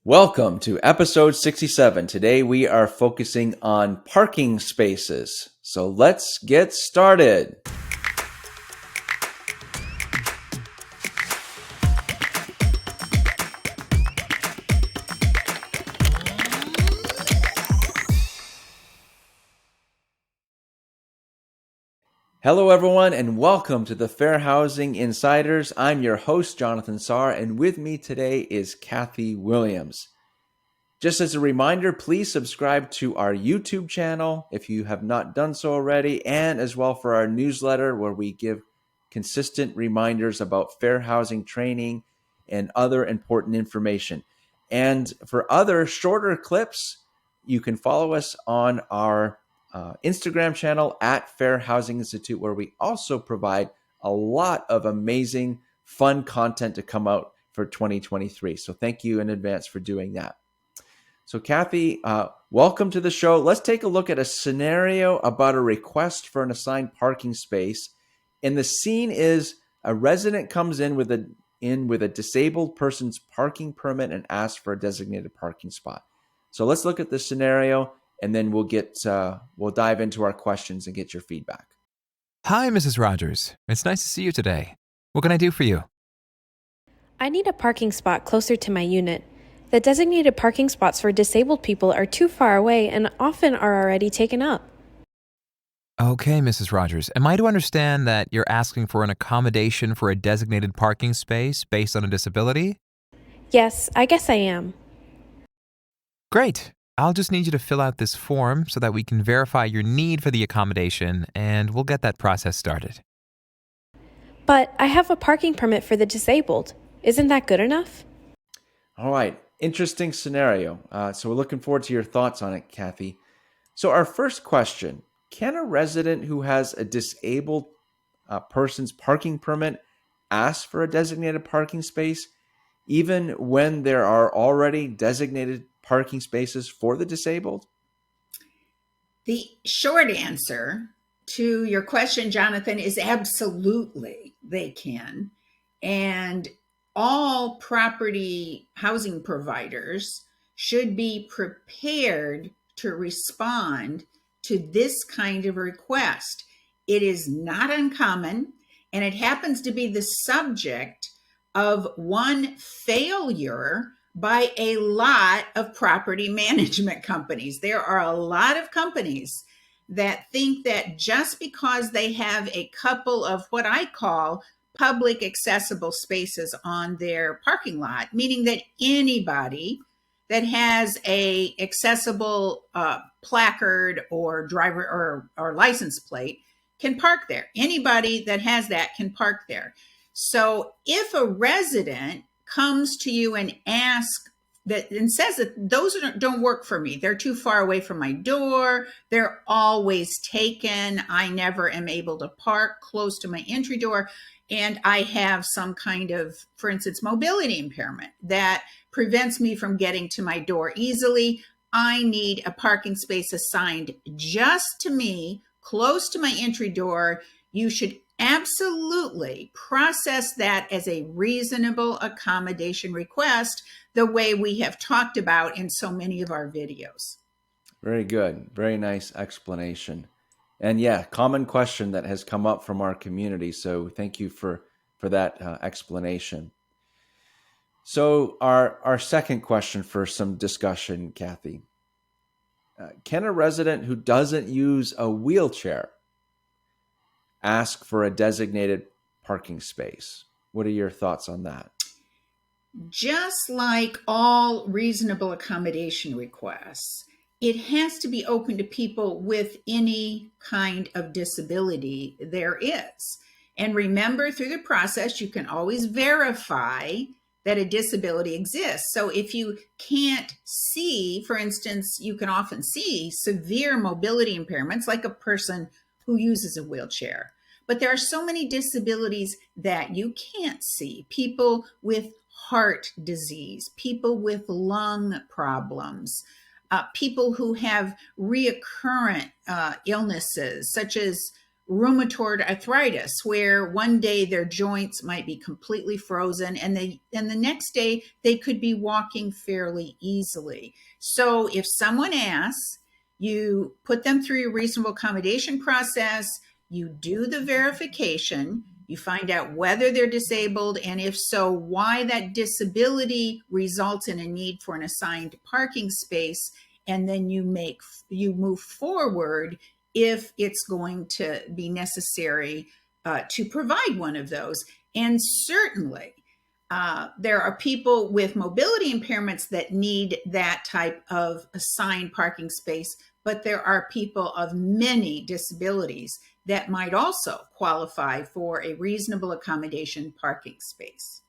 Welcome to episode 67. Today we are focusing on parking spaces. So let's get started. Hello everyone and welcome to the Fair Housing Insiders. I'm your host Jonathan Sarr and with me today is Kathy Williams. Just as a reminder, please subscribe to our YouTube channel if you have not done so already, and as well for our newsletter where we give consistent reminders about fair housing training and other important information. And for other shorter clips, you can follow us on our Instagram channel at Fair Housing Institute, where we also provide a lot of amazing, fun content to come out for 2023. So thank you in advance for doing that. So Kathy, welcome to the show. Let's take a look at a scenario about a request for an assigned parking space. And the scene is a resident comes in with a disabled person's parking permit and asks for a designated parking spot. So let's look at the scenario, and then we'll dive into our questions and get your feedback. Hi, Mrs. Rogers. It's nice to see you today. What can I do for you? I need a parking spot closer to my unit. The designated parking spots for disabled people are too far away and often are already taken up. Okay, Mrs. Rogers. Am I to understand that you're asking for an accommodation for a designated parking space based on a disability? Yes, I guess I am. Great. I'll just need you to fill out this form so that we can verify your need for the accommodation, and we'll get that process started. But I have a parking permit for the disabled. Isn't that good enough? All right. Interesting scenario. So we're looking forward to your thoughts on it, Kathy. So our first question, can a resident who has a disabled person's parking permit ask for a designated parking space even when there are already designated parking spaces for the disabled? The short answer to your question, Jonathan, is absolutely they can. And all property housing providers should be prepared to respond to this kind of request. It is not uncommon, and it happens to be the subject of one failure by a lot of property management companies. There are a lot of companies that think that just because they have a couple of what I call public accessible spaces on their parking lot, meaning that anybody that has a accessible placard or driver or license plate can park there. Anybody that has that can park there. So if a resident comes to you and asks that and says that those don't work for me, they're too far away from my door, they're always taken, I never am able to park close to my entry door, and I have some kind of, for instance, mobility impairment that prevents me from getting to my door easily, I need a parking space assigned just to me, close to my entry door, you should absolutely process that as a reasonable accommodation request, the way we have talked about in so many of our videos. Very good. Very nice explanation. And yeah, common question that has come up from our community. So thank you for that explanation. So our second question for some discussion, Kathy. Can a resident who doesn't use a wheelchair ask for a designated parking space? What are your thoughts on that? Just like all reasonable accommodation requests, it has to be open to people with any kind of disability there is. And remember, through the process, you can always verify that a disability exists. So if you can't see, for instance, you can often see severe mobility impairments like a person who uses a wheelchair. But there are so many disabilities that you can't see. People with heart disease, people with lung problems, people who have reoccurrent illnesses such as rheumatoid arthritis, where one day their joints might be completely frozen and the next day they could be walking fairly easily. So if someone asks, you put them through your reasonable accommodation process, you do the verification, you find out whether they're disabled, and if so, why that disability results in a need for an assigned parking space, and then you move forward if it's going to be necessary to provide one of those. And certainly, there are people with mobility impairments that need that type of assigned parking space, but there are people of many disabilities that might also qualify for a reasonable accommodation parking space.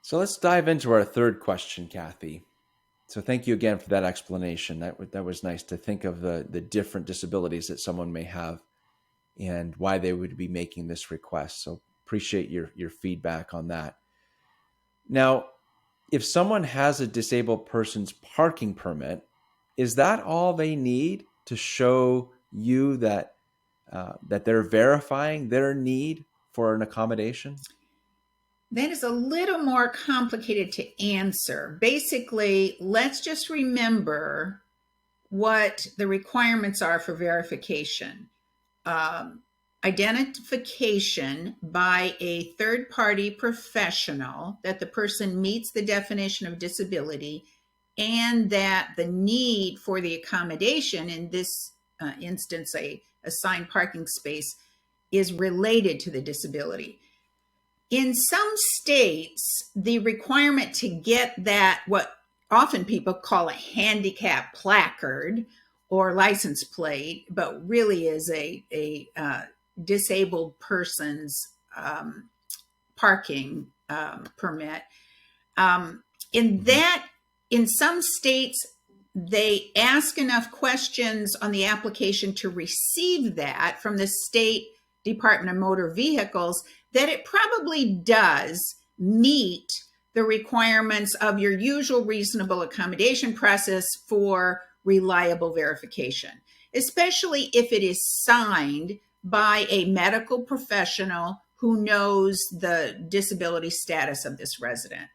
So let's dive into our third question, Kathy. So thank you again for that explanation. That was nice to think of the different disabilities that someone may have and why they would be making this request. So appreciate your feedback on that. Now, if someone has a disabled person's parking permit, is that all they need to show you that that they're verifying their need for an accommodation? That is a little more complicated to answer. Basically, let's just remember what the requirements are for verification. Identification by a third-party professional that the person meets the definition of disability and that the need for the accommodation, in this instance, a assigned parking space, is related to the disability. In some states, the requirement to get that, what often people call a handicap placard or license plate, but really is a disabled person's parking permit. In that, in some states, they ask enough questions on the application to receive that from the state Department of Motor Vehicles that it probably does meet the requirements of your usual reasonable accommodation process for reliable verification, especially if it is signed by a medical professional who knows the disability status of this resident.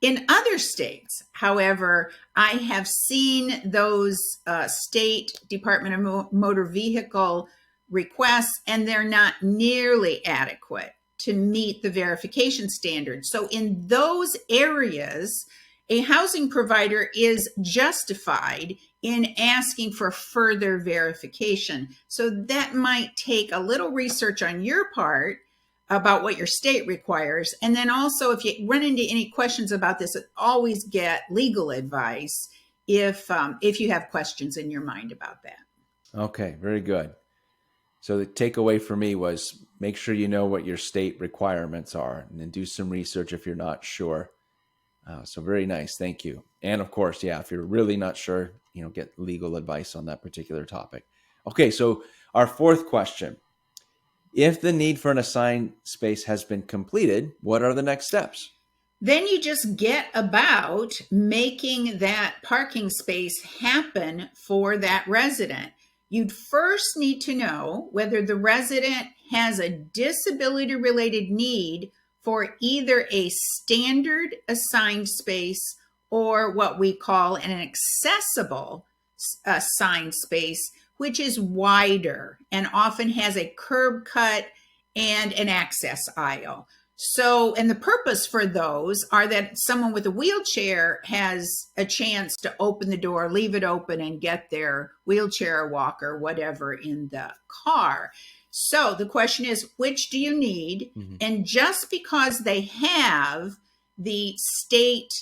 In other states, however, I have seen those state Department of Motor Vehicle requests, and they're not nearly adequate to meet the verification standards. So in those areas, a housing provider is justified in asking for further verification. So that might take a little research on your part about what your state requires. And then also, if you run into any questions about this, always get legal advice if you have questions in your mind about that. Okay, very good. So the takeaway for me was make sure you know what your state requirements are and then do some research if you're not sure. So very nice. Thank you. And of course, yeah, if you're really not sure, get legal advice on that particular topic. Okay, so our fourth question. If the need for an assigned space has been completed, what are the next steps? Then you just get about making that parking space happen for that resident. You'd first need to know whether the resident has a disability-related need for either a standard assigned space or what we call an accessible assigned space, which is wider and often has a curb cut and an access aisle. So, and the purpose for those are that someone with a wheelchair has a chance to open the door, leave it open, and get their wheelchair, walker, whatever in the car. So the question is, which do you need? Mm-hmm. And just because they have the state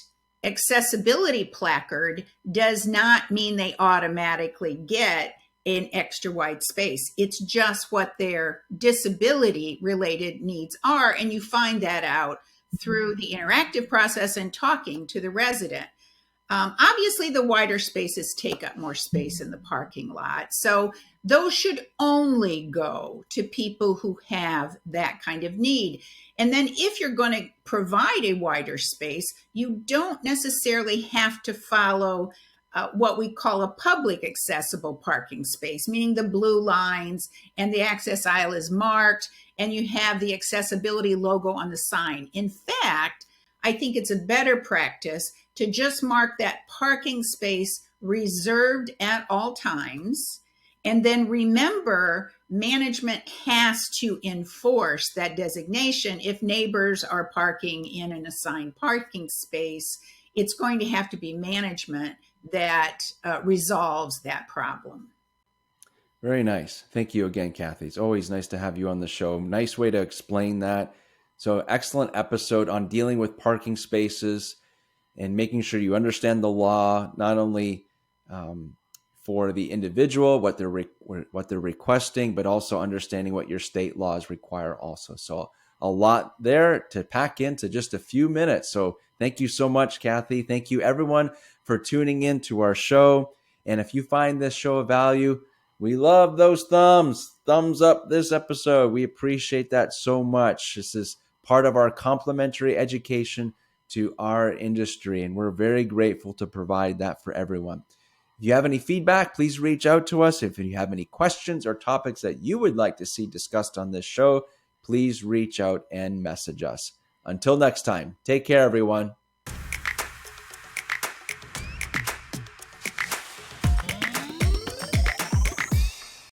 accessibility placard does not mean they automatically get an extra wide space. It's just what their disability related needs are. And you find that out through the interactive process and talking to the resident. Obviously, the wider spaces take up more space in the parking lot. So those should only go to people who have that kind of need. And then if you're going to provide a wider space, you don't necessarily have to follow what we call a public accessible parking space, meaning the blue lines and the access aisle is marked and you have the accessibility logo on the sign. In fact, I think it's a better practice to just mark that parking space reserved at all times. And then remember, management has to enforce that designation. If neighbors are parking in an assigned parking space, it's going to have to be management that resolves that problem. Very nice. Thank you again, Kathy. It's always nice to have you on the show. Nice way to explain that. So, excellent episode on dealing with parking spaces and making sure you understand the law, not only for the individual, what they're requesting, but also understanding what your state laws require also. So a lot there to pack into just a few minutes. So thank you so much, Kathy. Thank you everyone for tuning in to our show. And if you find this show of value, we love those thumbs up this episode. We appreciate that so much. This is part of our complimentary education to our industry, and we're very grateful to provide that for everyone. If you have any feedback, please reach out to us. If you have any questions or topics that you would like to see discussed on this show, please reach out and message us. Until next time, take care, everyone.